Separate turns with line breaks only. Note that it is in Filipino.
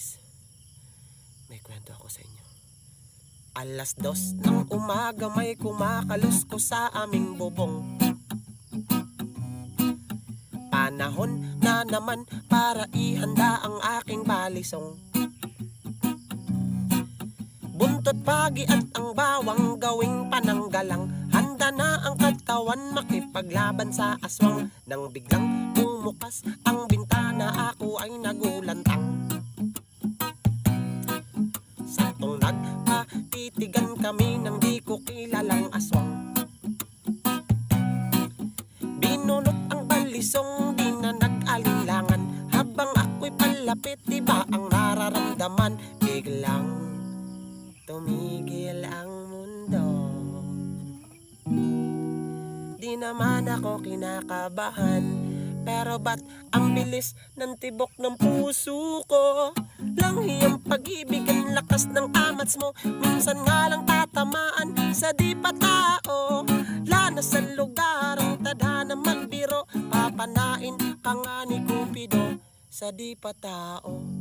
guys, may kwento ako sa inyo. 2:00 ng umaga may kumakalos ko sa aming bubong. Panahon na naman para ihanda ang aking balisong. Buntot pagi at ang bawang gawing pananggalang. Handa na ang katawan makipaglaban sa aswang. Nang biglang bumukas ang bintana, ako ay nagulantang. Saktong nagpatitigan kami ng di ko kilalang aswang. Binunot ang balisong, di na nag-alinlangan. Habang ako'y palapit, diba ang nararamdaman? Biglang tumigil ang mundo. Di naman ako kinakabahan, pero ba't ang bilis ng tibok ng puso ko? Langhi ang pag-ibig, ang lakas ng amats mo. Minsan nga lang tatamaan sa di pa tao. Lana sa lugar ang tadhana magbiro. Papanain ka nga ni Cupido sa di pa tao.